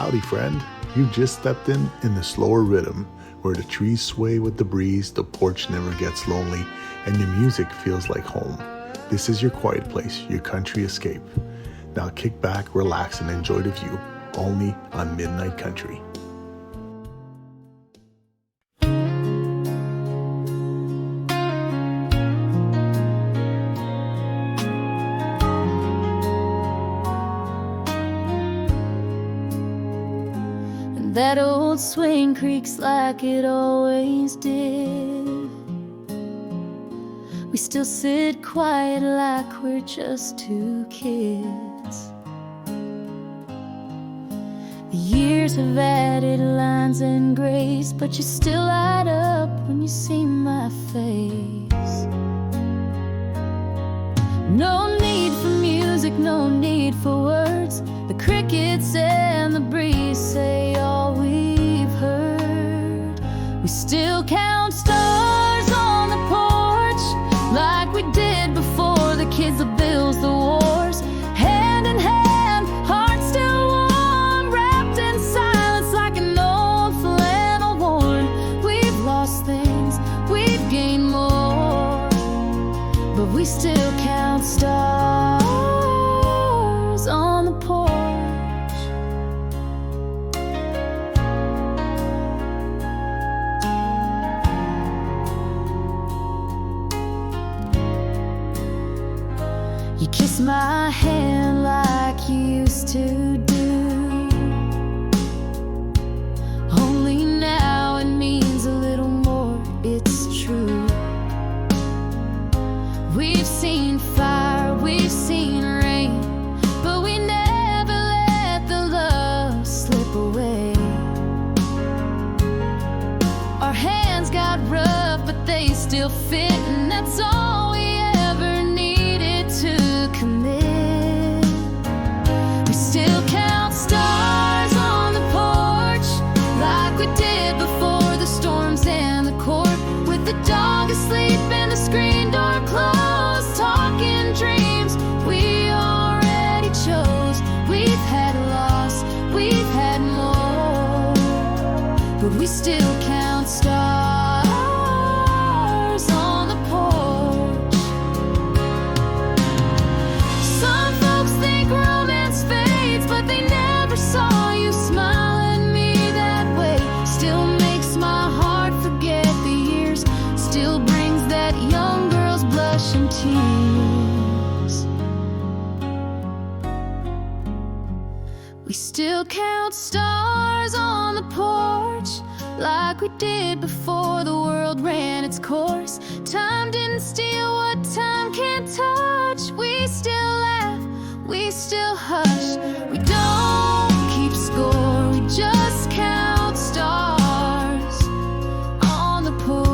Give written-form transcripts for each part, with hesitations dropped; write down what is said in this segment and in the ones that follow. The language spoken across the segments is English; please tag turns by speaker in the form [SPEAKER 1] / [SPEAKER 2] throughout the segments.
[SPEAKER 1] Howdy, friend. You just stepped in the slower rhythm where the trees sway with the breeze, the porch never gets lonely, and your music feels like home. This is your quiet place, your country escape. Now kick back, relax, and enjoy the view, only on Midnight Country.
[SPEAKER 2] That old swing creaks like it always did. We still sit quiet like we're just two kids. The years have added lines and grace, but you still light up when you see my face. No need for music, no need for words. The crickets and the breeze say all we've heard. We still count stars on the porch like we did before the kids, the bills, the wars. Hand in hand, hearts still warm, wrapped in silence like an old flannel worn. We've lost things, we've gained more, but we still count stars on the porch. You kiss my hand like you used to do. Only now it means a little more, it's true. We've seen fire, we've seen rain, but we never let the love slip away. Our hands got rough, but they still fit, and that's all we ever needed to commit. We still count stars on the porch like we did before the storms and the court, with the dog asleep and the screen door closed, talking dreams we already chose. We've had loss, we've had more, but we still count stars on the porch. Some folks think romance fades, but they never saw you smile at me that way. Still makes my heart forget the years, still brings that young girl's blush and tears. We still count stars on the porch like we did before the world ran its course. Time didn't steal what time can't touch. We still laugh, we still hush. We don't keep score, we just count stars on the porch.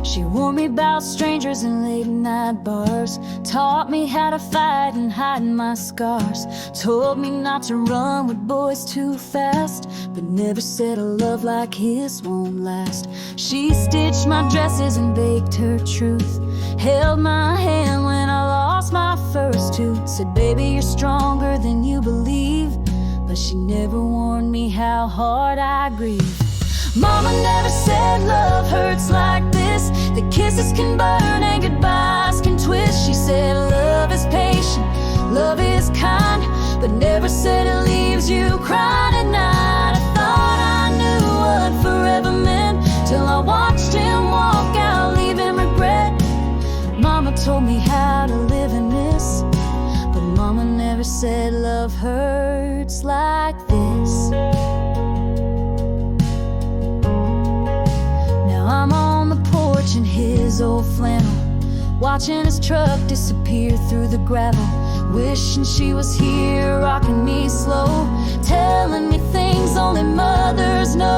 [SPEAKER 2] She warned me about strangers in late night bars, taught me how to fight and hide my scars, told me not to run with boys too fast, but never said a love like his won't last. She stitched my dresses and baked her truth, held my hand when I lost my first tooth, said baby you're stronger than you believe, but she never warned me how hard I grieve. Mama never said love hurts like this, that kisses can burn and goodbyes can twist. She said love is patient, love is kind, but never said it leaves you crying at night. I thought I knew what forever meant, till I watched him walk out leaving regret. Mama told me how to live in this, but Mama never said love hurts like this. porch in his old flannel, watching his truck disappear through the gravel, wishing she was here, rocking me slow, telling me things only mothers know.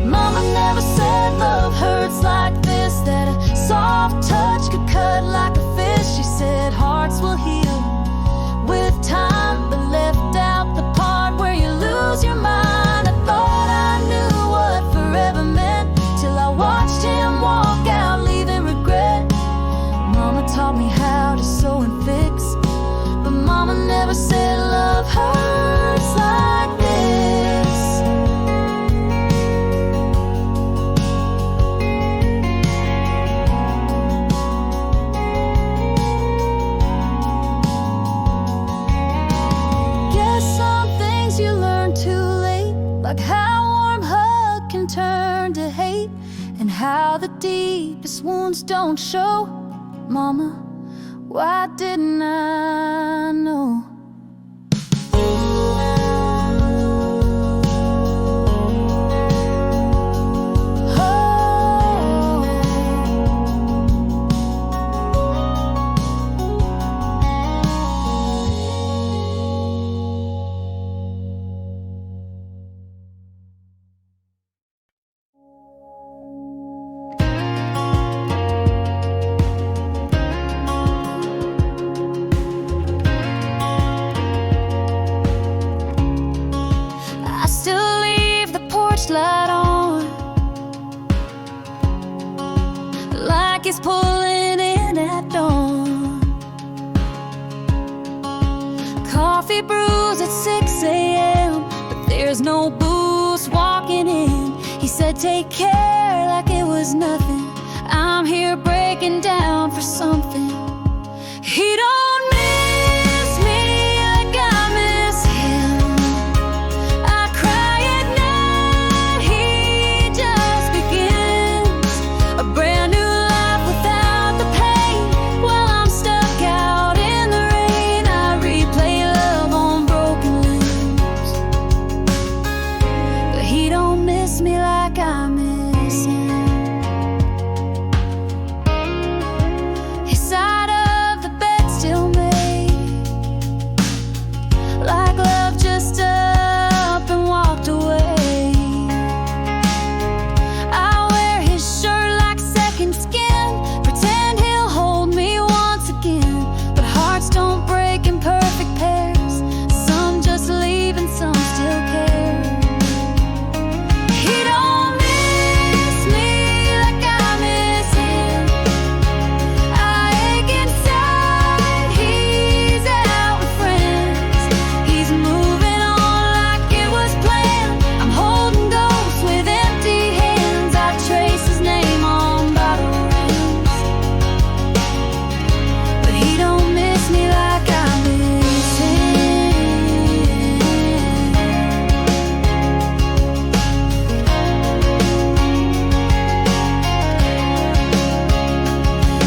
[SPEAKER 2] Mama never said love hurts like this, that a soft touch could cut like a fish. She said hearts will heal with time, but left out the part where you lose your mind. I thought I knew what forever meant, till I watched him walk out leaving regret. Mama taught me how to sew and fix, but Mama never said love hurts like this. Guess some things you learn too late, like how a warm hug can turn to hate, and how the deepest wounds don't show. Mama, why didn't I know? Light on, like it's pulling in at dawn. Coffee brews at 6 a.m., but there's no booze walking in. He said take care like it was nothing. I'm here breaking down for something. He don't miss me like I miss him. I cry at night, he just begins a brand new life without the pain. While I'm stuck out in the rain, I replay love on broken limbs. But he don't miss me like I miss him. His side of the bed still made, like love just up and walked away. I wear his shirt like second skin, pretend he'll hold me once again. But hearts don't break in perfect pairs, some just leave and some still care. He don't miss me like I miss him. I ache inside, he's out with friends. He's moving on like it was planned. I'm holding ghosts with empty hands. I trace his name on bottle rims. But he don't miss me like I miss him.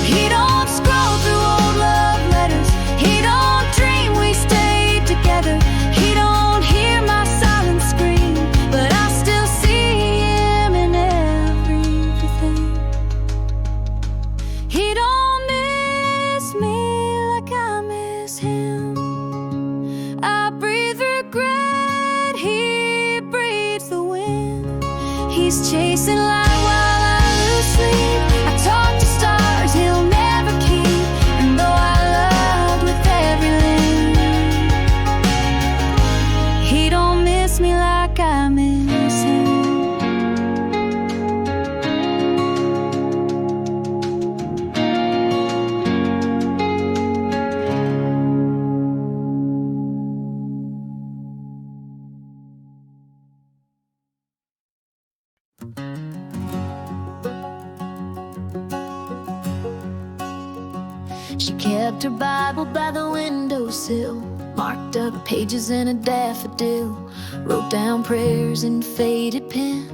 [SPEAKER 2] He don't scroll through old love letters. He don't dream we stayed together. He don't hear my silent scream, but I still see him in everything. He don't miss me like I miss him. I breathe regret, he breathes the wind. He's chasing light while I lose sleep. I talk to stars he'll never keep, and though I loved with every limb, he don't miss me like I miss him. She kept her Bible by the windowsill, marked up pages in a daffodil, wrote down prayers in faded pen,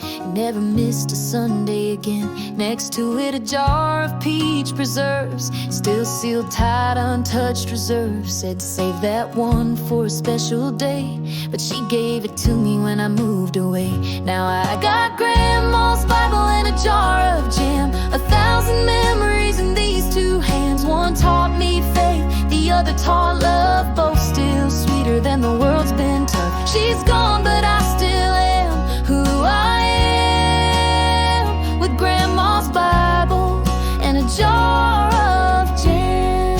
[SPEAKER 2] and never missed a Sunday again. Next to it, a jar of peach preserves, still sealed tight, untouched reserve. Said save that one for a special day, but she gave it to me when I moved away. Now I got Grandma's Bible and a jar of jam, 1,000 memories in these two hands. One taught me faith, the other taught love, both still sweeter than the world's been tough. She's gone, but I still am who I am, with Grandma's Bible and a jar of jam.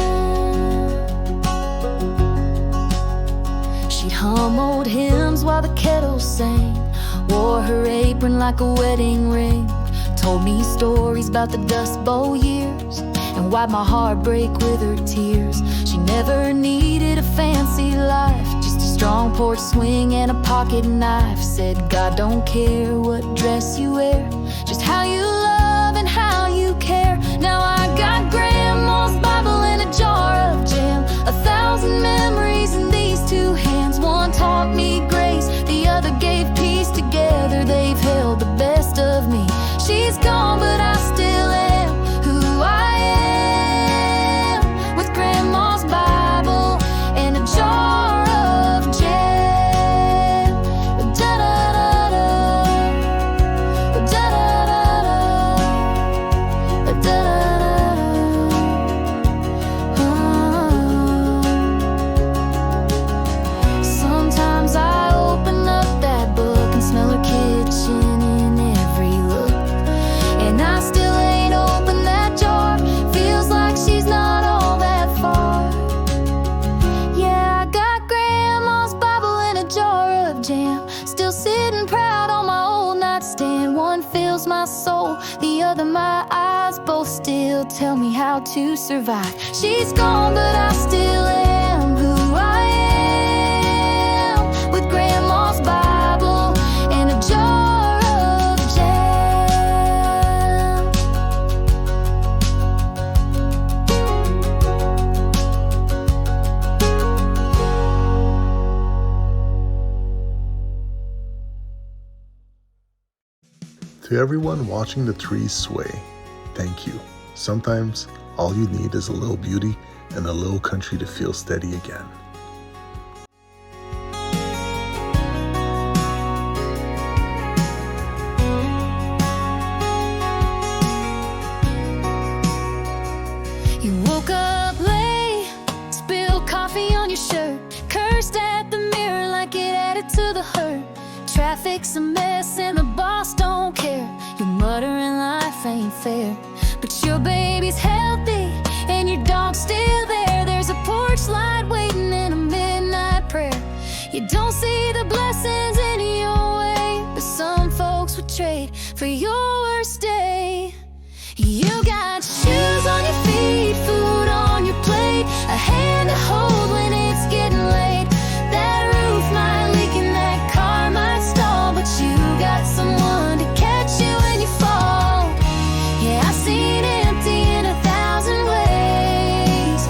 [SPEAKER 2] She'd hum old hymns while the kettle sang, wore her apron like a wedding ring, told me stories about the Dust Bowl years, and wiped my heartbreak with her tears. She never needed a fancy life, just a strong porch swing and a pocket knife. Said God don't care what dress you wear, just how you love and how you care. Now I got Grandma's Bible and a jar of jam, 1,000 memories in these two hands. One taught me grace, the other gave peace. Together they've held the best of me. She's gone, but I still am who I am, with Grandma's Bible and a jar of jam. Da-da-da-da, da-da-da-da, da-da-da-da. Sometimes I open up that book and smell her kitchen in every look, and I still ain't opened that jar. Feels like she's not all that far. Yeah, I got Grandma's Bible and a jar of jam, still sitting proud on my old nightstand. One fills my soul, the other my eyes, both still tell me how to survive. She's gone, but I still am who I am, with Grandma's Bible and a jar of jam.
[SPEAKER 1] To everyone watching the trees sway, thank you. Sometimes all you need is a little beauty and a little country to feel steady again.
[SPEAKER 2] You woke up late, spilled coffee on your shirt, cursed at the mirror like it added to the hurt. Traffic's a mess and the boss don't care. You're muttering life ain't fair, but your baby's healthy and your dog's still there. There's a porch light waiting and a midnight prayer. You don't see the blessings in your way, but some folks would trade for your worst day. You got shoes on your feet, food on your plate, a hand to hold when it's getting late. That roof might leak and that car might stall, but you got someone to catch you when you fall. Yeah, I've seen empty in 1,000 ways.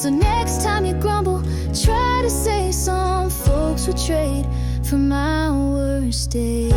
[SPEAKER 2] So next time you grumble, try to say some folks would trade for my worst day.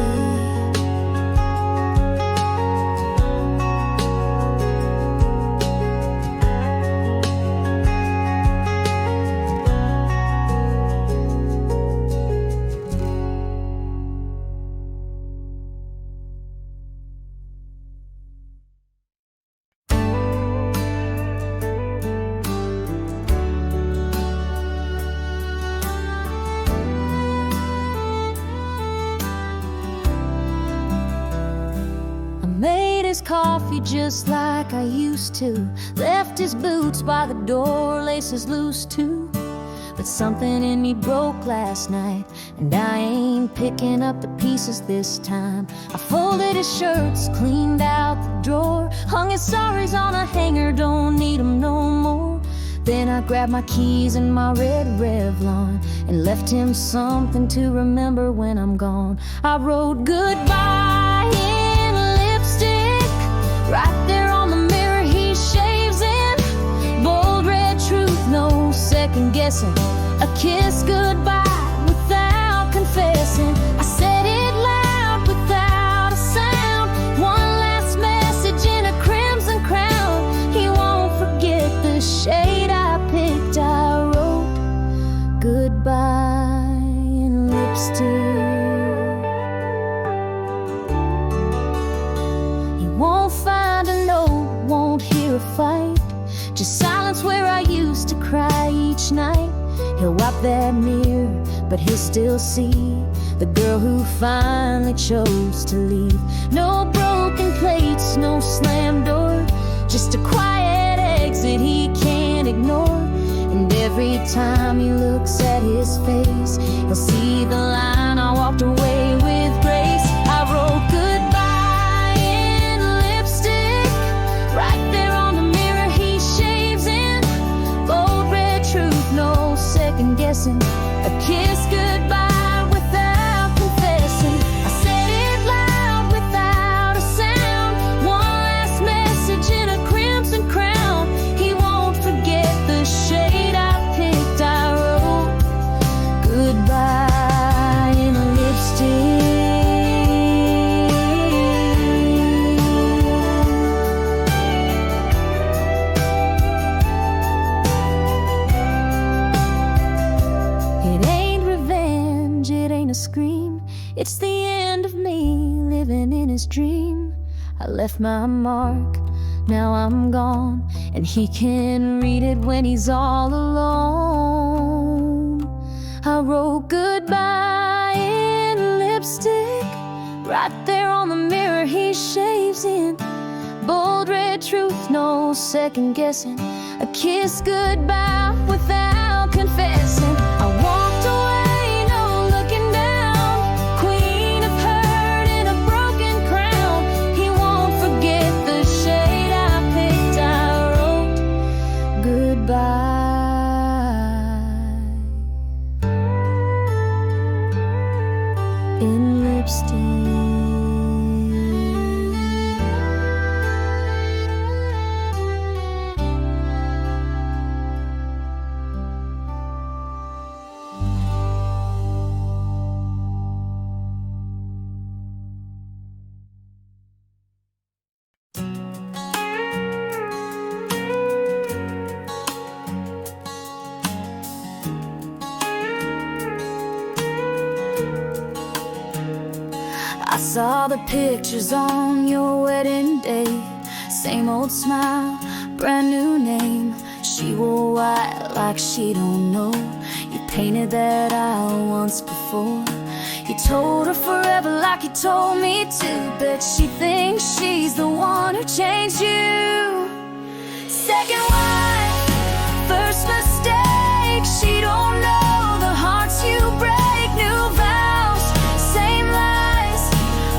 [SPEAKER 2] His coffee just like I used to. Left his boots by the door, laces loose too. But something in me broke last night, and I ain't picking up the pieces this time. I folded his shirts, cleaned out the drawer, hung his sorries on a hanger, don't need 'em no more. Then I grabbed my keys and my red Revlon and left him something to remember when I'm gone. I wrote goodbye in lipstick, right there on the mirror he shaves in. Bold red truth, no second guessing. A kiss goodbye without confessing. I said it loud without a sound. One last message in a crimson crown. He won't forget the shade I picked. I wrote goodbye in lipstick. He won't find a note, won't hear a fight. Just silence where I used to cry each night. He'll wipe that mirror, but he'll still see the girl who finally chose to leave. No broken plates, no slammed door, just a quiet exit he can't ignore. And every time he looks at his face, he'll see the line I walked away with grace. I wrote goodbye in lipstick, right there on the mirror he shaves in. Bold red truth, no second guessing. A kiss goodbye without confessing. I said it loud without a sound. One last message in a crimson crown. He won't forget the shade I picked. I wrote goodbye in a lipstick. It ain't revenge, it ain't a scream. It's the end of me living in his dream. I left my mark, now I'm gone, and he can read it when he's all alone. I wrote goodbye in lipstick, right there on the mirror he shaves in. Bold red truth, no second guessing. A kiss goodbye without confessing. I walked away, no looking down. Queen of hurt in a broken crown. He won't forget the shade I picked. I wrote goodbye in lipstick. I saw the pictures on your wedding day. Same old smile, brand new name. She wore white like she don't know. You painted that out once before. You told her forever like you told me to. Bet she thinks she's the one who changed you. Second wife, first mistake. She don't know the hearts you break. New vows, same lies,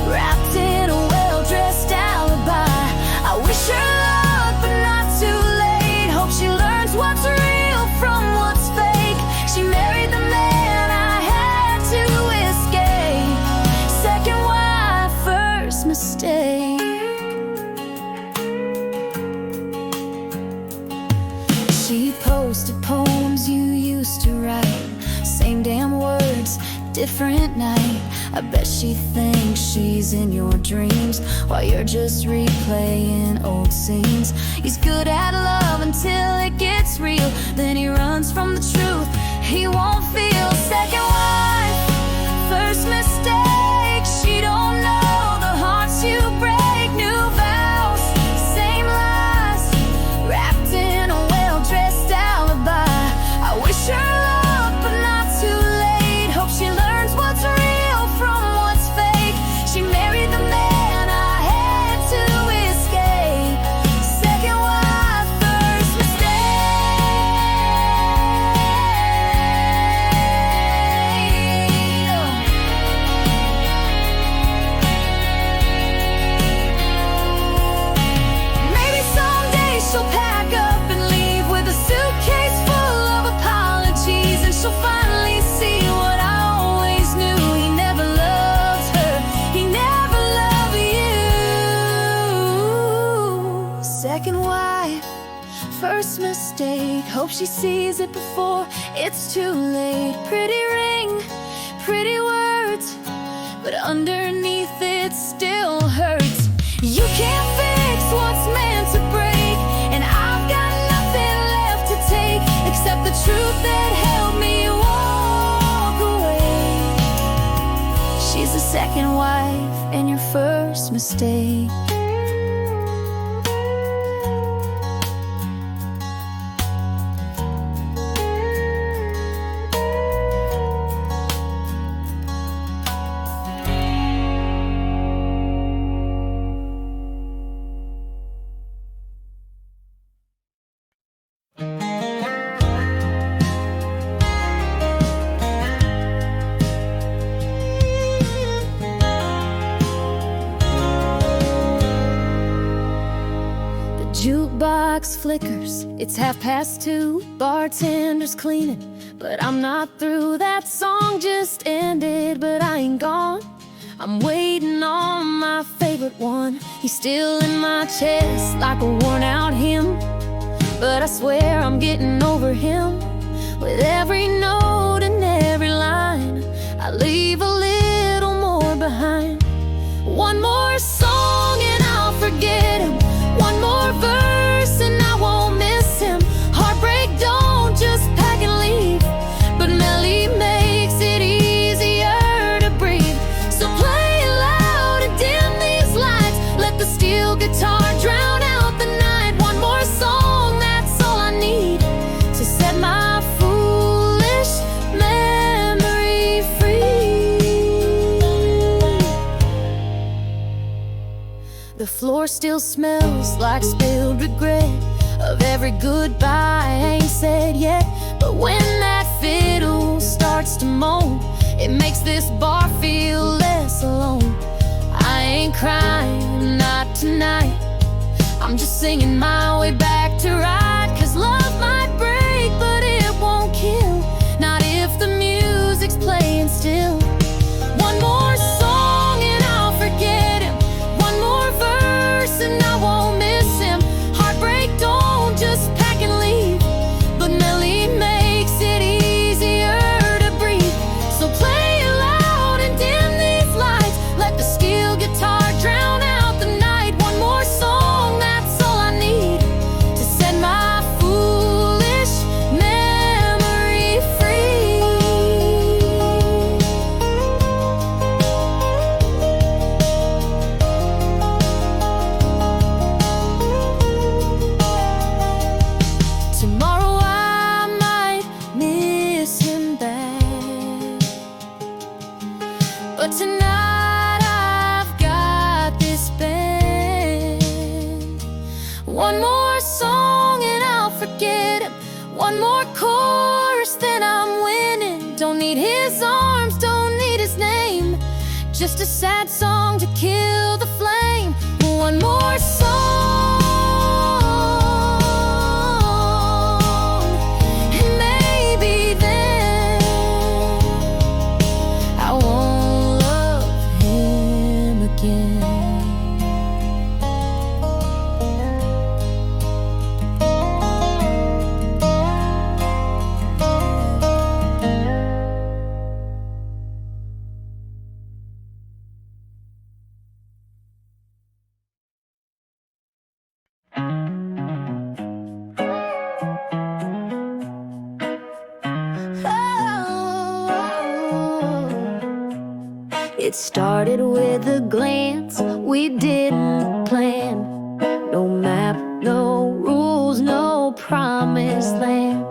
[SPEAKER 2] wrapped in a well-dressed alibi. I wish her luck, but not too late. Hope she learns what's real from what's fake. She married the man I had to escape. Second wife, first mistake. She posted poems you used to write, same damn words, different night. I bet she thinks she's in your dreams while you're just replaying old scenes. He's good at love until it gets real, then he runs from the truth he won't feel. Second wife, first mistake. She don't know the hearts you break. New vows, same lies, wrapped in a well-dressed alibi. I wish her luck, but not too late. Hope she learns what's real from what's fake. She married the man I had to escape. Second wife, first mistake. Maybe someday she'll pack up and leave with a suitcase full of apologies, and she'll finally see what I always knew. He never loved her, he never loved you. Second wife, first mistake. Hope she sees it before it's too late. Pretty ring, pretty words, but underneath it still hurts. You can't fix what's meant to break, and I've got nothing left to take except the truth that helped me walk away. She's the second wife and your first mistake. Jukebox flickers, it's 2:30, bartender's cleaning, but I'm not through. That song just ended, but I ain't gone. I'm waiting on my favorite one. He's still in my chest like a worn out hymn, but I swear I'm getting over him. With every note and every line, I leave a little more behind. One more song and I'll forget him. One more verse and I won't miss him. Heartbreak don't just pack and leave, but melody makes it easier to breathe. So play it loud and dim these lights. Let the steel guitar drown out the night. One more song, that's all I need to set my foolish memory free. The floor still smells like spilled regret of every goodbye I ain't said yet. But when that fiddle starts to moan, it makes this bar feel less alone. I ain't crying, not tonight. I'm just singing my way back to right. 'Cause love might break, but it won't kill. Not if the music's playing still. One more song and I'll forget him. One more verse and I won't miss him. Heartbreak don't just pack and leave, but melody makes it easier to breathe. So play it loud and dim these lights. Let the steel guitar drown out the night. One more song, that's all I need to set my foolish memory free. Tomorrow I might miss him back, but tonight I've got this band. One more song and I'll forget him. One more chorus, then I'm winning. Don't need his arms, don't need his name. Just a sad song to kill the flame. One more song, and maybe then I won't love him again. It started with a glance we didn't plan. No map, no rules, no promised land.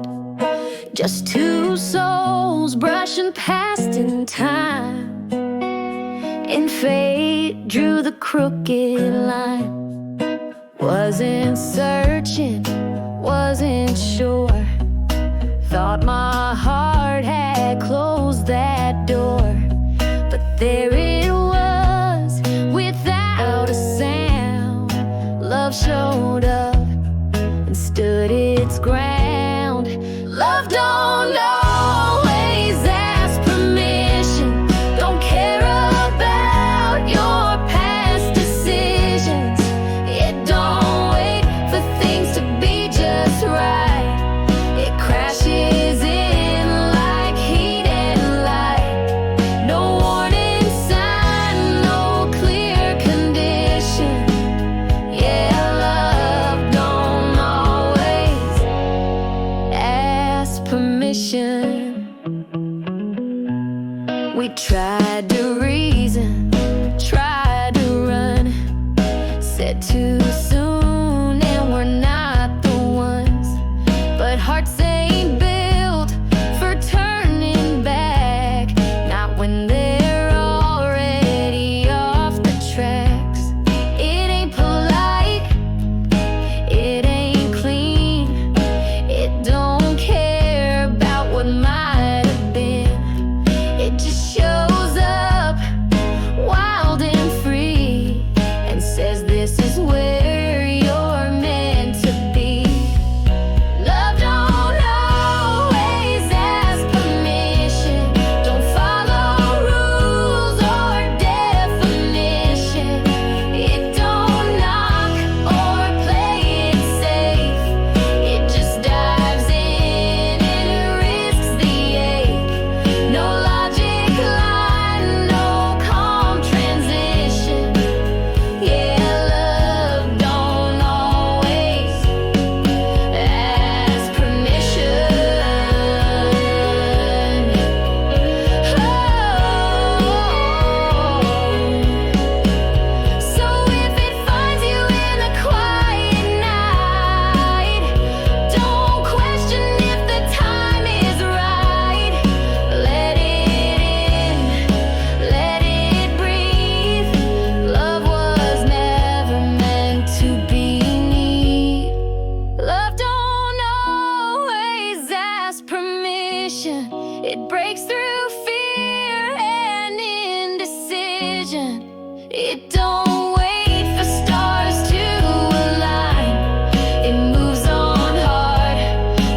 [SPEAKER 2] Just two souls brushing past in time, and fate drew the crooked line. Wasn't searching, wasn't sure. Thought my heart had closed that door. But there it was, without a sound. Love showed up and stood its ground. Love don't always ask permission, don't care about your past decisions. It don't wait for things to be just right. It crashes in like heat and light. No warning sign, no clear condition. Yeah, love don't always ask permission. We tried to reason, tried to run, said too soon and we're not the ones. But hearts ain't built for turning back, not when they're already off the tracks. It ain't polite, it ain't clean, it don't care about what might have been. It just shows up wild and free and says this is where you're meant to be. Love don't always ask permission, don't follow rules or definition. It don't knock or play it safe. It just dives in and risks the ache. No logic line, no calm transition. Yeah, love don't always ask permission. So if it finds you in a quiet night, don't question if the time is right. Let it in, let it breathe. Love was never meant to be need. Love don't always ask permission. It breaks through fear and indecision. It don't wait for stars to align. It moves on hard,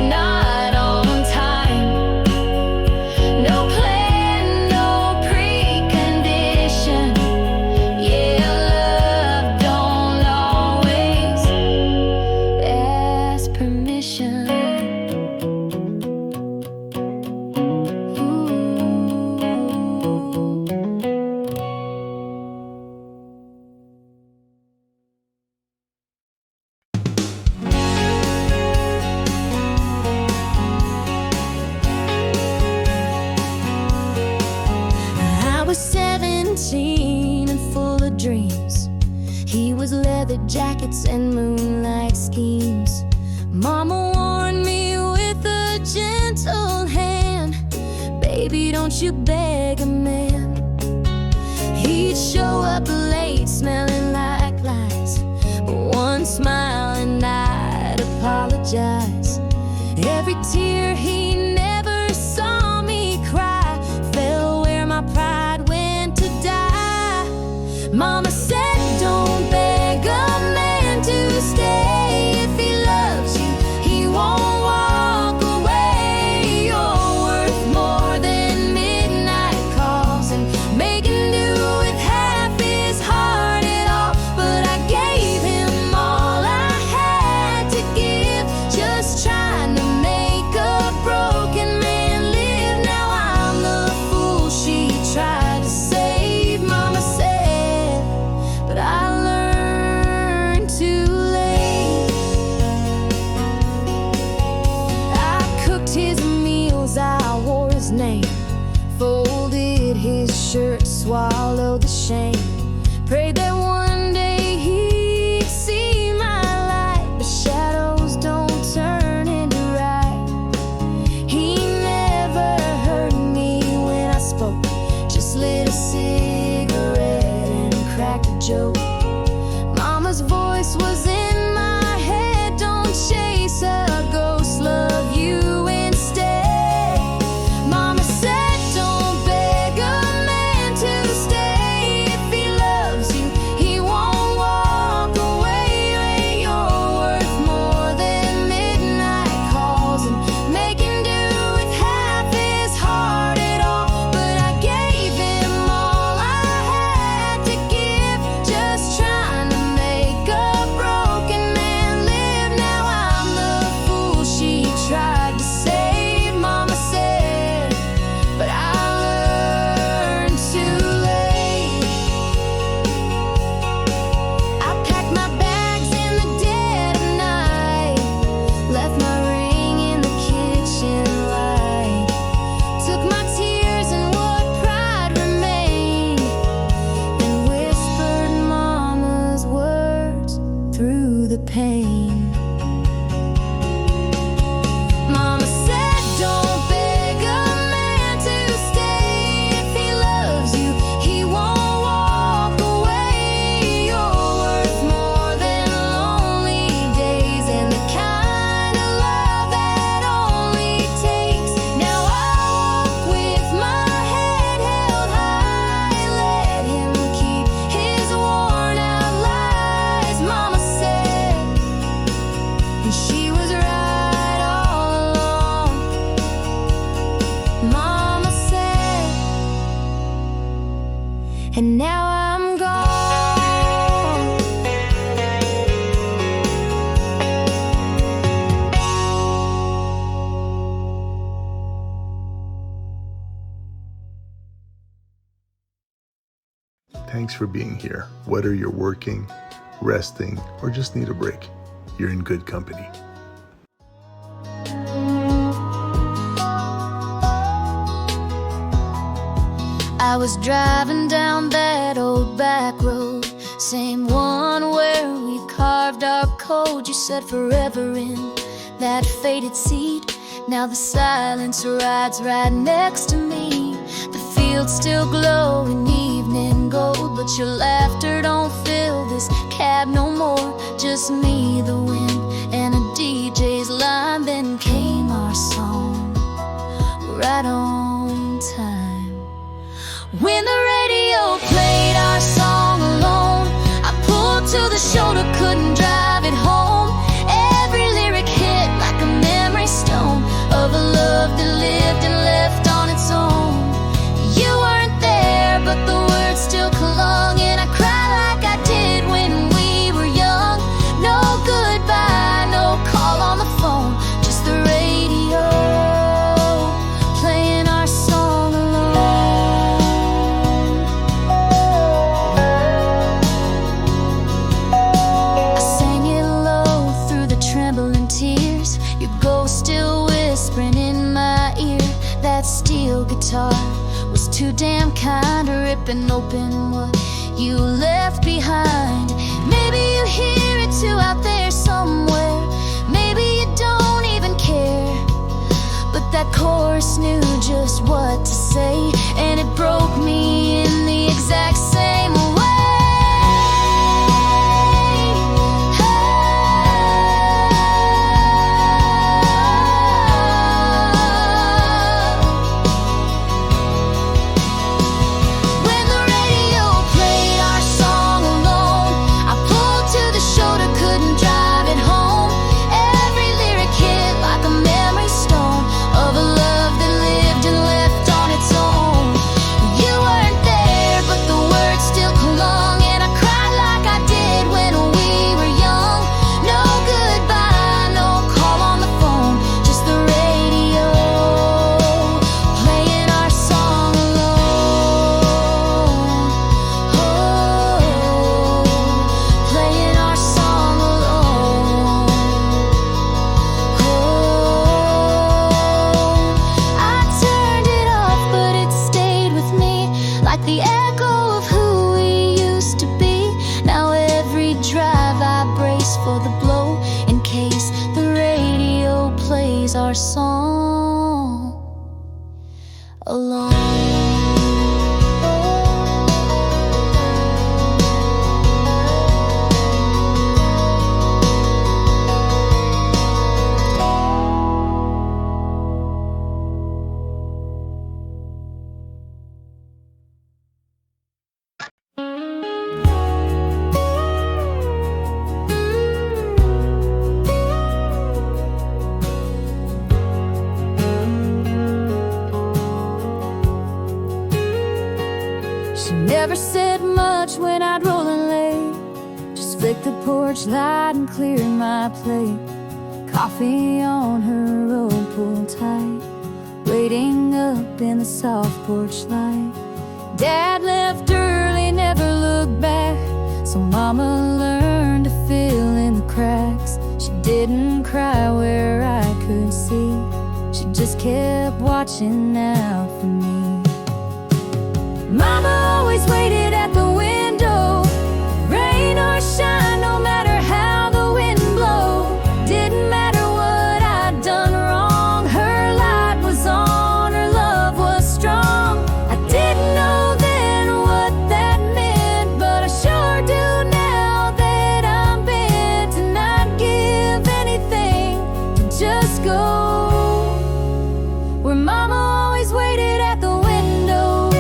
[SPEAKER 2] not on time. No plan, no precondition. Yeah, love don't always ask permission. Ooh. I was 17 and full of dreams. He was leather jackets and moonlight schemes. Mama warned me with a gentle hand, baby, don't you beg a man. He'd show up late smelling like lies, but one smile and I'd apologize. Every tear he never saw me cry fell where my pride went to die. Mama said don't beg a man to stay. If he loves you, he won't walk away. You're worth more than midnight calls and making do with half his heart at all. But I gave him all I had to give, just trying to make a broken man live. Now I'm the fool she tried to save, Mama said, but I learned too late. I cooked his meals, I wore his name, folded his shirt swallow the shame. Prayed that one day he'd see my light, but shadows don't turn into right. He never heard me when I spoke, just lit a cigarette and cracked a joke. Mama's voice was in my head, don't chase a ghost, love you instead. Mama said don't beg a man to stay. If he loves you, he won't walk away. You're worth more than midnight calls, and making do with half is hard at all. But I gave him all I had to give, just trying to make a broken man live. Now I'm the fool she tried to save, Mama said, but I learned too late. I packed my bags in the dead of night, left my ring in the kitchen light, took my tears and what pride remained, and whispered Mama's words through the pain. Mama said don't beg a man to stay. If he loves you, he won't walk away. You're worth more than lonely days, and the kind of love that only takes. Now I walk with my head held high, let him keep his worn out lies, Mama said, and she was right all along. Mama said, and now I'm gone.
[SPEAKER 1] Thanks for being here. Whether you're working, resting, or just need a break, you're in good company.
[SPEAKER 2] I was driving down that old back road, same one where we carved our code. You said forever in that faded seat. Now the silence rides right next to me. The fields still glow in evening gold, but your laughter don't fill this cab no more. Just me, the wind, and a DJ's line. Then came our song, right on time. When the radio played our song alone, I pulled to the shoulder, couldn't drive it home. Every lyric hit like a memory stone of a love that lived and left on its own. You weren't there, but the words still clung, and I cried like I did when we were young. No goodbye, no call on the phone, just the radio playing our song alone. I sang it low through the trembling tears, your ghost still whispering in my ear. That steel guitar was too damn kind, ripping open what you left behind. Maybe you hear it too out there somewhere, maybe you don't even care, but that chorus knew just what to say, and it broke me in the exact same way. When the radio played our song alone, I pulled to the shoulder, couldn't drive it home. Every lyric hit like a memory stone of a love that lived and left on its own. carries our song along. Never said much when I'd roll in late, just flicked the porch light and cleared my plate. Coffee on her robe pulled tight, waiting up in the soft porch light. Dad left early, never looked back, so Mama learned to fill in the cracks. She didn't cry where I could see, she just kept watching out for me. Mama always waited at the window, rain or shine, no matter how the wind blow. Didn't matter what I'd done wrong, her light was on, her love was strong. I didn't know then what that meant, but I sure do now that I'm bent, and I'd give anything to just go where Mama always waited at the window.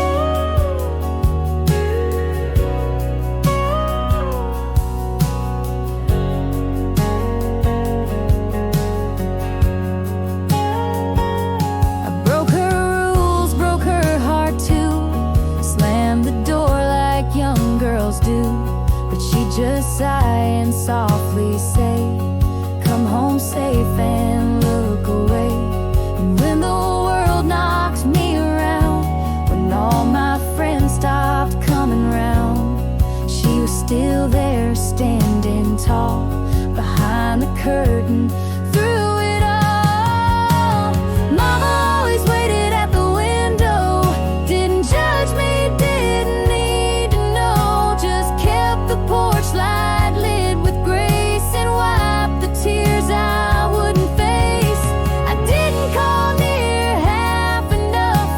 [SPEAKER 2] Just sigh and softly say, come home safe and look away. And when the world knocked me around, when all my friends stopped coming round, she was still there standing tall behind the curtain through it all. Mama always waited at the window, didn't judge me, didn't need to know, just kept the porch light lit with grace and wiped the tears I wouldn't face. I didn't call near half enough,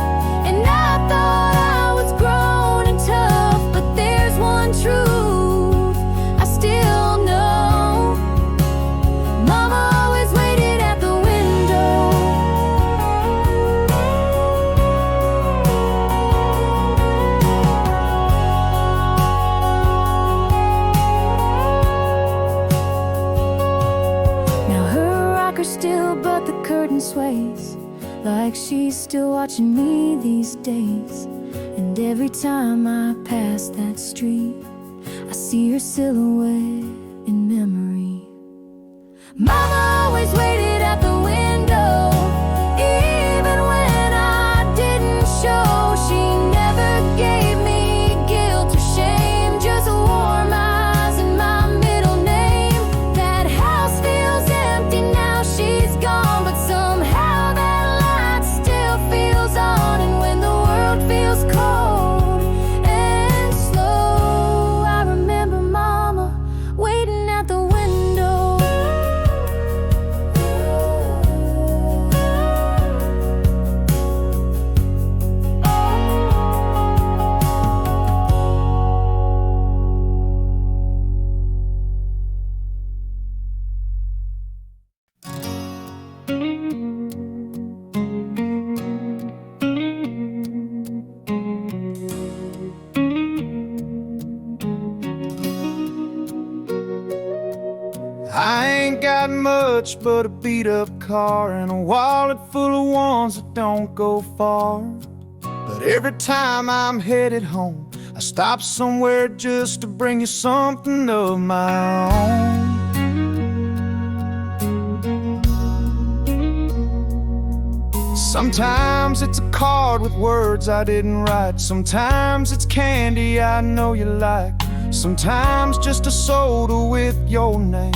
[SPEAKER 2] and I thought I was grown and tough, but there's one truth I still know. Mama always waited at the window. Now her rocker's still, but the curtain sways like she's still watching me these days. And every time I pass that street, I see her silhouette in memory. Mama always waited at the window, even when I didn't show. She never gave me guilt or shame, just warm eyes and my middle name. That house feels empty now she's gone, but somehow that light still feels on. And when the world feels cold and slow, I remember Mama waiting at the window.
[SPEAKER 3] I ain't got much but a beat-up car and a wallet full of ones that don't go far. But every time I'm headed home, I stop somewhere just to bring you something of my own. Sometimes it's a card with words I didn't write. Sometimes it's candy I know you like. Sometimes just a soda with your name.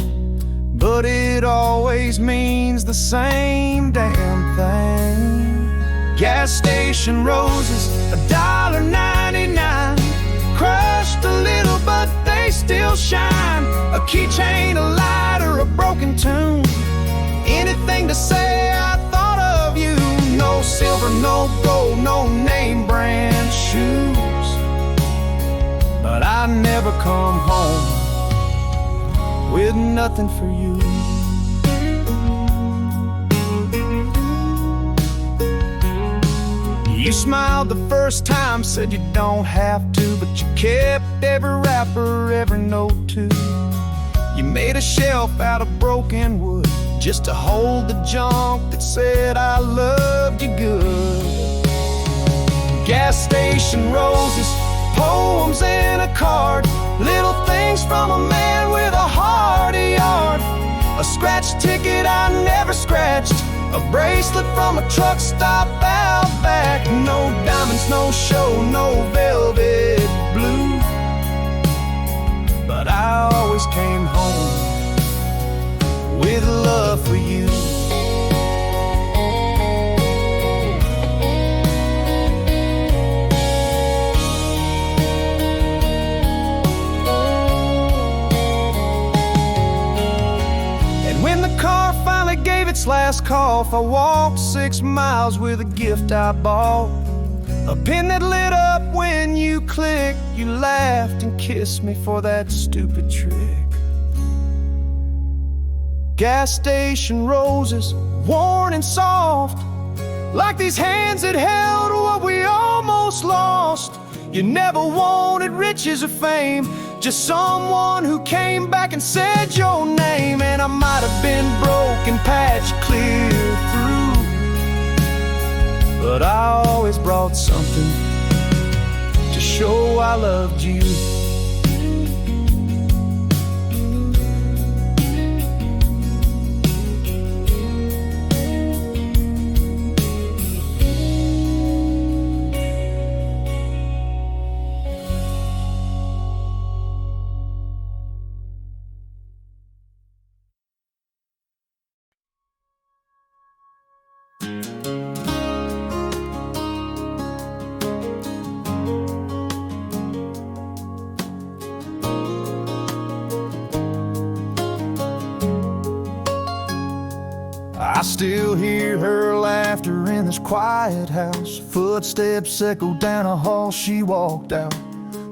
[SPEAKER 3] But it always means the same damn thing. Gas station roses, $1.99. Crushed a little but they still shine. A keychain, a lighter, a broken tune. Anything to say no gold, no name brand shoes, but I never come home with nothing for you. You smiled the first time, said you don't have to, but you kept every rapper, every note too. You made a shelf out of broken wood just to hold the junk that said I loved you good. Gas station roses, poems in a card, little things from a man with a heart a yard. A scratch ticket I never scratched, a bracelet from a truck stop out back. No diamonds, no show, no velvet blue, but I always came home with love for you. And when the car finally gave its last cough, I walked 6 miles with a gift I bought, a pin that lit up when you clicked. You laughed and kissed me for that stupid trick. Gas station roses, worn and soft, like these hands that held what we almost lost. You never wanted riches or fame, just someone who came back and said your name. And I might have been broken, patched clear through, but I always brought something to show I loved you. I still hear her laughter in this quiet house. Footsteps echo down a hall she walked out.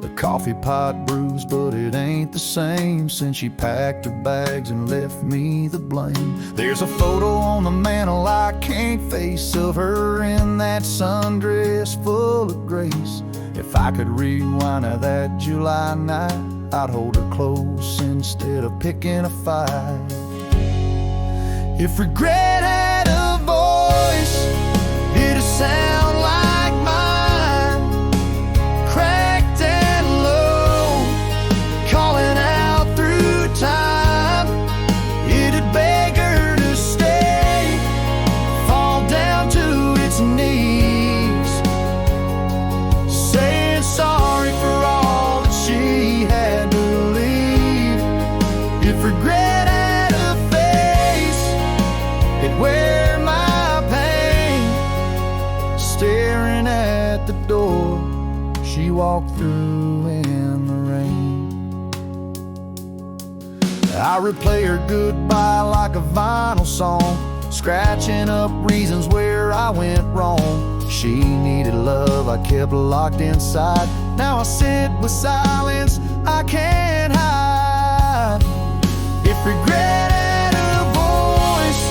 [SPEAKER 3] The coffee pot bruised, but it ain't the same since she packed her bags and left me the blame. There's a photo on the mantle I can't face, of her in that sundress full of grace. If I could rewind to that July night, I'd hold her close instead of picking a fight. If regret had a voice, it'd sound like mine, cracked and low, calling out through time. It'd beg her to stay, fall down to its knees, saying sorry for all that she had to leave. If regret where my pain, staring at the door she walked through in the rain. I replay her goodbye like a vinyl song, scratching up reasons where I went wrong. She needed love I kept locked inside. Now I sit with silence I can't hide. If regret had a voice,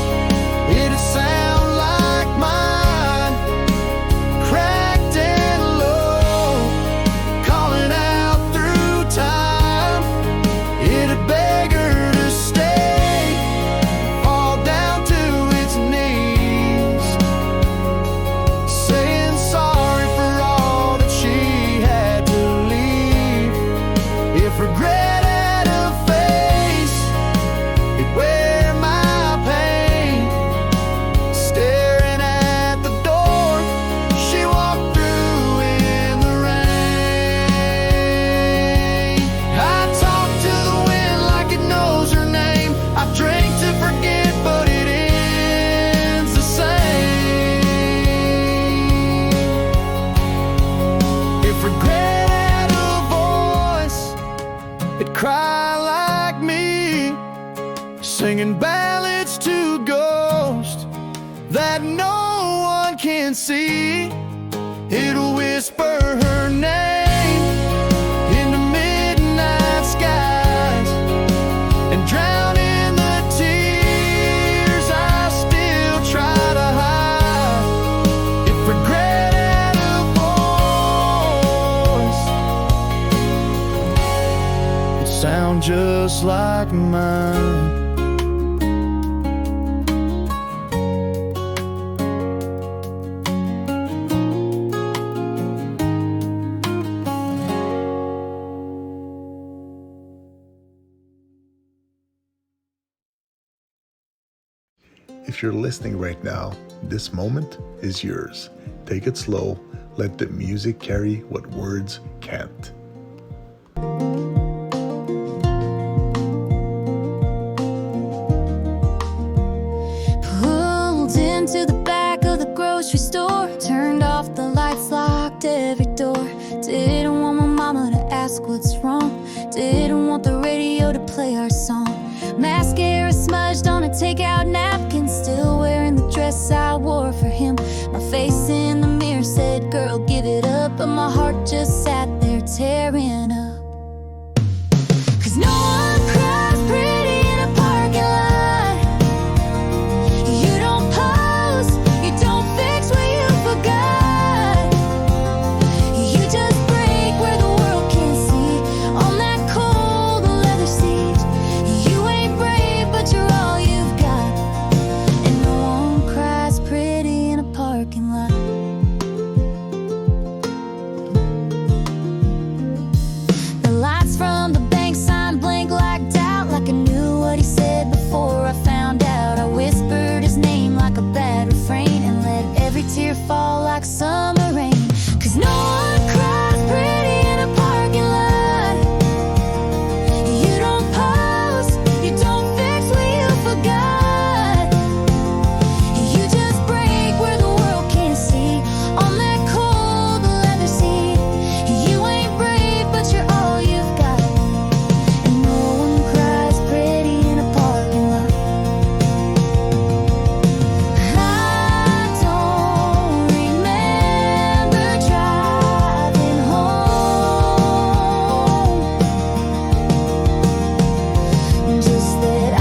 [SPEAKER 3] it'd sound like mine, cracked and low, calling out through time. It'd beg her to stay, fall down to its knees, saying sorry for all that she had to leave. If regret had a face, it'd wear my pain, staring at the door she walked through in the rain. I talk to the wind like it knows her name. I drink to forget, but it ends the same. If regret had a voice, it'd cry like me, singing ballads to ghosts that no one can see. It'll whisper her name in the midnight skies and drown in the tears I still try to hide. If regret had a voice, it'd sound just like mine.
[SPEAKER 1] If you're listening right now, this moment is yours. Take it slow. Let the music carry what words can't.
[SPEAKER 2] Pulled into the back of the grocery store, turned off the lights, locked every door. Didn't want my mama to ask what's wrong. Didn't want the radio to play our song. Mascara smudged on a takeout napkin, still wearing the dress I wore for him. My face in the mirror said, girl, give it up, but my heart just sat there tearing up. 'Cause no one cries pretty in a parking lot. You don't pose, you don't fix what you forgot. You just break where the world can't see on that cold leather seat. You ain't brave, but you're all you've got. And no one cries pretty in a parking lot. The lights from the bank sign blank like doubt, like I knew what he said before I found out. I whispered his name like a bad refrain and let every tear fall like summer rain. 'Cause no one cries pretty in a parking lot. You don't pose, you don't fix what you forgot. You just break where the world can't see on that cold leather seat. You ain't brave, but you're all you've got. And no one cries pretty in a parking lot. I don't remember driving home, just that I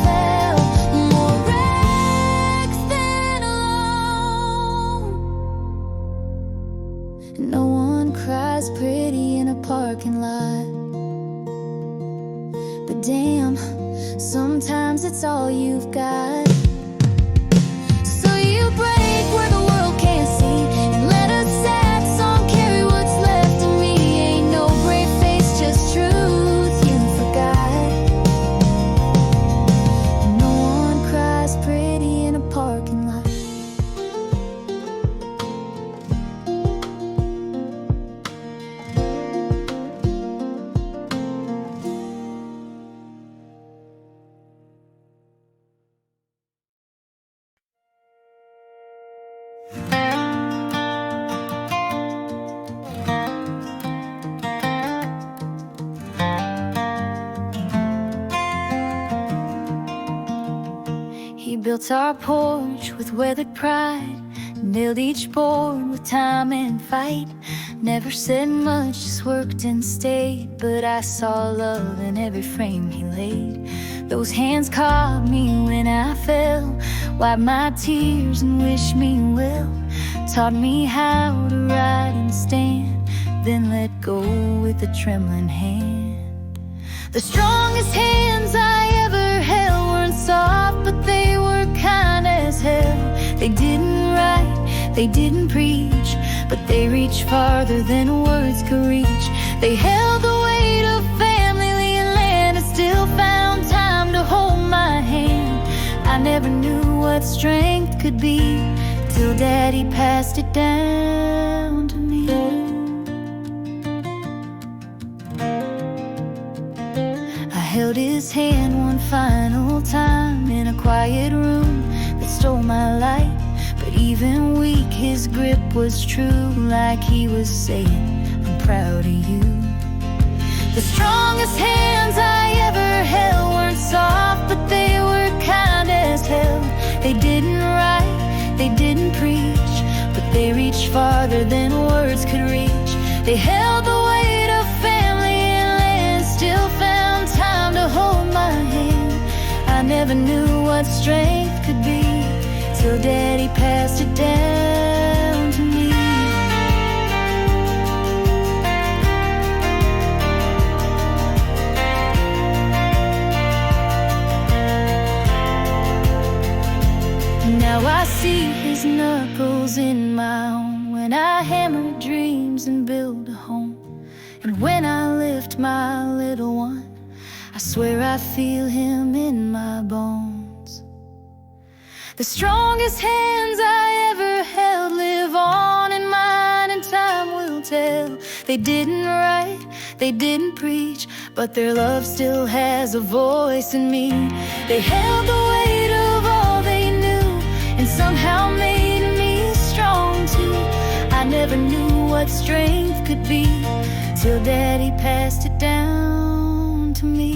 [SPEAKER 2] felt more wrecked than alone. No one cries pretty in a parking lot. But damn, sometimes it's all you've got. So you break where the world can't see and let a sad song carry what's left of me. Ain't no brave face, just truth you forgot. No one cries pretty in a parking lot. He built our porch with weathered pride, nailed each board with time and fight. Never said much, just worked and stayed, but I saw love in every frame he laid. Those hands caught me when I fell, wiped my tears and wished me well. Taught me how to ride and stand, then let go with a trembling hand. The strongest hands I ever held weren't soft, but they were kind as hell. They didn't write, they didn't preach, but they reached farther than words could reach. They held the weight of family and land and still found time to hold my hand. I never knew what strength could be till Daddy passed it down to me. I held his hand one final time in a quiet room that stole my light. But even weak, his grip was true, like he was saying, I'm proud of you. The strongest hands I ever held weren't soft, but they were kind as hell. They didn't write, they didn't preach, They reached farther than words could reach. They held the weight of family and land, still found time to hold my hand. I never knew what strength could be till Daddy passed it down to me. Now I see his knuckles in my own when I hammer dreams and build a home. And when I lift my little one, I swear I feel him in my bones. The strongest hands I ever held live on in mine, and time will tell. They didn't write, they didn't preach, but their love still has a voice in me. They held the weight of all they knew and somehow made me strong too. I never knew what strength could be till Daddy passed it down to me.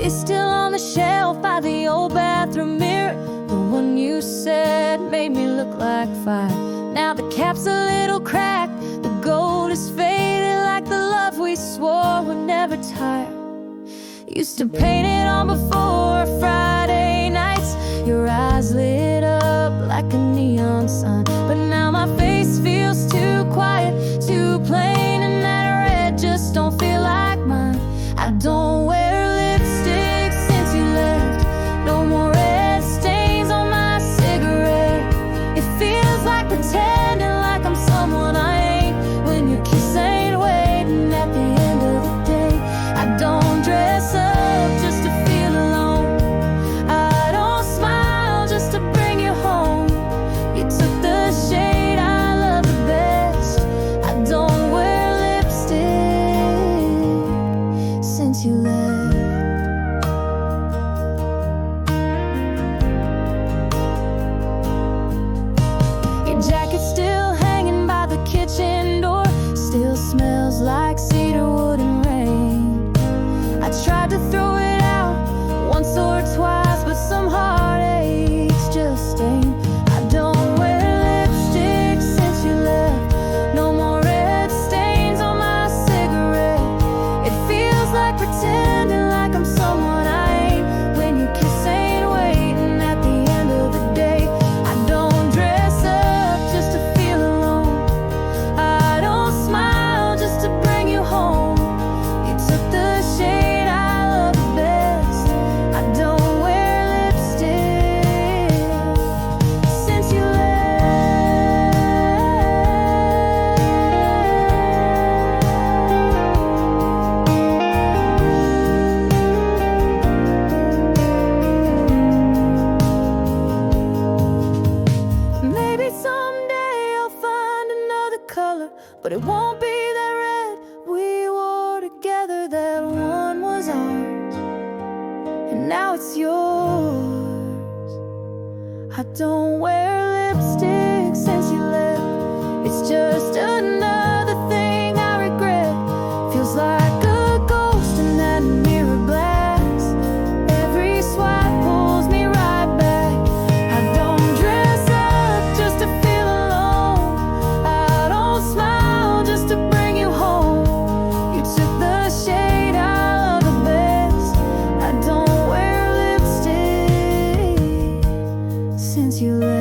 [SPEAKER 2] It's still on the shelf by the old bathroom mirror, the one you said made me look like fire. Now the cap's a little cracked, the gold is faded like the love we swore would never tire. Used to paint it on before Friday nights, your eyes lit up like a neon sign. But now my face feels too quiet, too plain, and that red just don't feel like mine. I don't wear lipstick since you left, no more red stains on my cigarette. It feels like pretending like I'm someone I ain't when your kiss ain't waiting at the end of the day. I don't dress up just to feel alone, I don't smile just to bring you home. You took the shade I love the best. I don't wear lipstick since you left. Your jacket's still hanging by the kitchen door, still smells like cedar wood and rain. I tried to throw it out once or twice, but some heartaches just stayed. I don't wear lipstick since you left, no more red stains on my cigarette. It feels like pretending like I'm someone I ain't when your kiss ain't waiting at the end of the day. I don't dress up just to feel alone, I don't smile just to bring you home. You took the shade I love the best. I don't wear lipstick since you left. Maybe someday I'll find another color, but it won't be that red we wore together. That one was ours, and now it's yours. I don't wear lipstick since you left. It's just another thing I regret. Feels like a ghost in that mirror glass. Every swipe pulls me right back. I don't dress up just to feel alone, I don't smile just to bring you home. You took the shade I love the best. I don't wear lipstick since you left.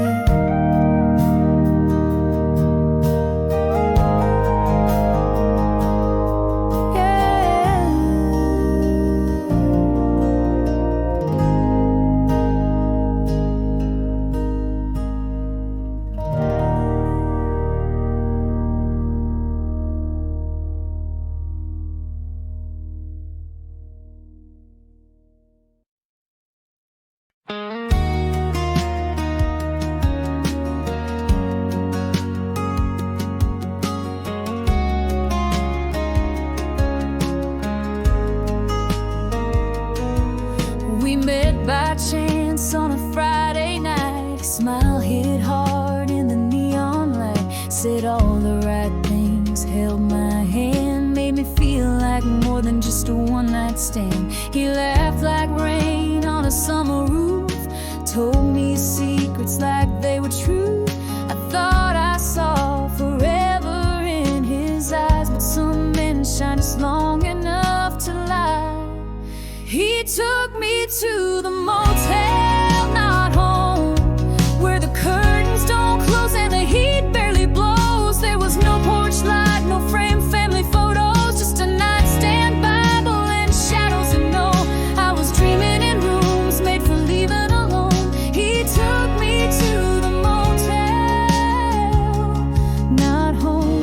[SPEAKER 2] smile hit hard in the neon light. Said all the right things, held my hand, made me feel like more than just a one-night stand. He laughed like rain on a summer roof, told me secrets like they were true. I thought I saw forever in his eyes, but some men shine just long enough to lie. He took me to the motel, not home, where the curtains don't close and the heat barely blows. There was no porch light, no framed family photos, just a nightstand, Bible, and shadows. And no, I was dreaming in rooms made for leaving alone. He took me to the motel, not home.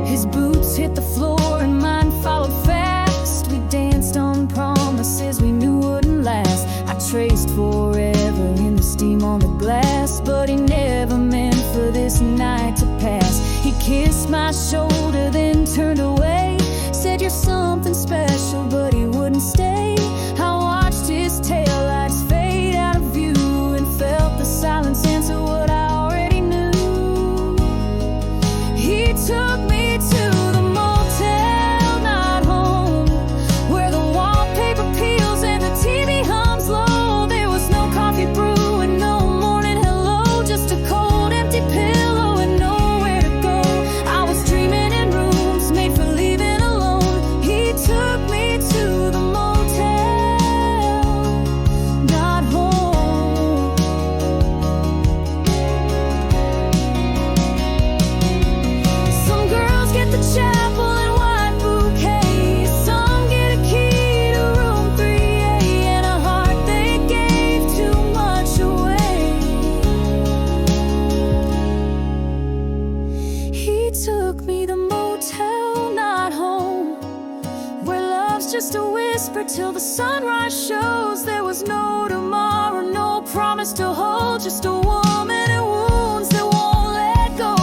[SPEAKER 2] His boots hit the floor and mine followed fast. We danced on promises we knew wouldn't last. I traced forever in the steam on the glass, but he never meant for this night to pass. He kissed my shoulder, then turned away, said you're something special, but he wouldn't stay. I watched his taillights fade out of view and felt the silence answer what I already knew. He took me to the motel, not home, where the wallpaper peels and the TV hums low. There was no coffee brew and no morning hello, just a cold empty pillow and nowhere to go. I was dreaming in rooms made for leaving alone. He took me to the motel, not home. Some girls get the chapel and white bouquets, some get a key to room 3A and a heart they gave too much away. He took me the motel, not home, where love's just a whisper till the sunrise shows. There was no tomorrow, no promise to hold, just a woman and wounds that won't let go.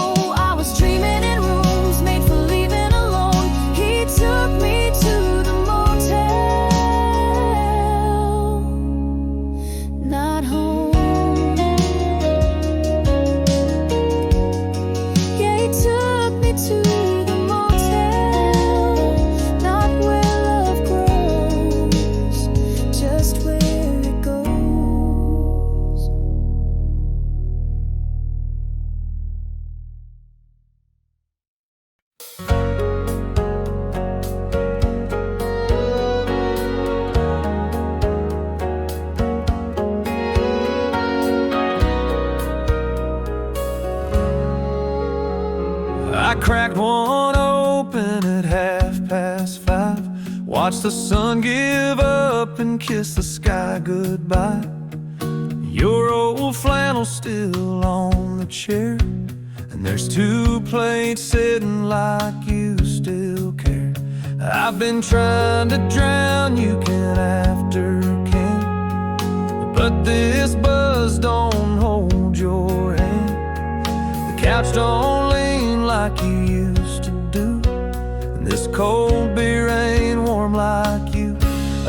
[SPEAKER 2] I was dreaming in rooms made for leaving alone. He took me to the motel, not home. Yeah, he took me to the motel, not where love grows, just where it goes.
[SPEAKER 3] I cracked one open at 5:30, watched the sun give up and kiss the sky goodbye. Your old flannel still on the chair, and there's 2 plates sitting like you still care. I've been trying to drown you can after can, but this buzz don't hold your hand. The couch don't lean like you used to do, and this cold beer ain't warm like you.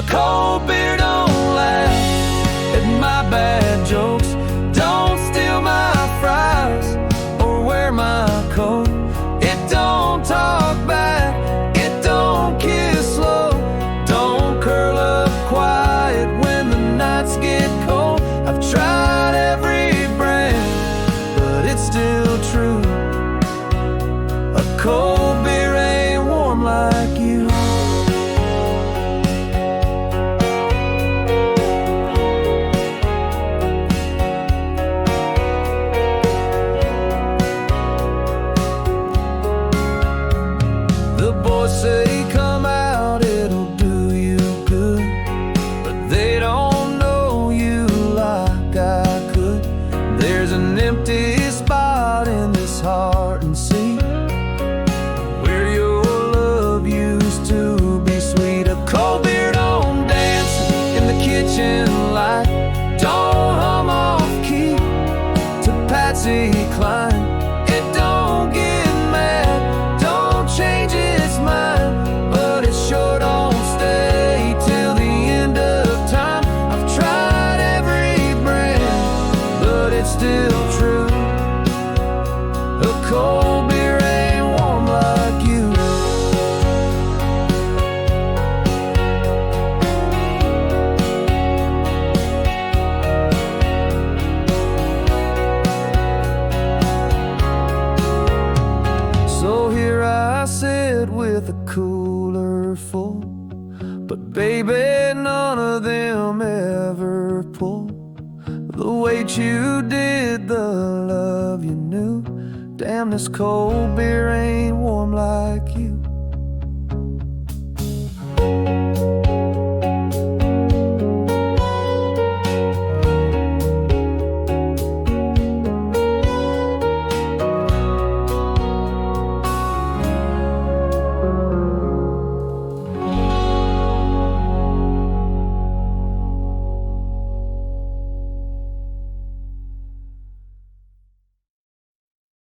[SPEAKER 3] A cold beer don't laugh at my bad jokes, don't steal my fries or wear my coat. It don't talk back, it don't kiss slow, don't curl up quiet when the nights get cold. I've tried every brand, but it's still true. A cold beer ain't warm like you. wonderful, but baby, none of them ever pull the weight you did, the love you knew. Damn, this cold beer ain't warm like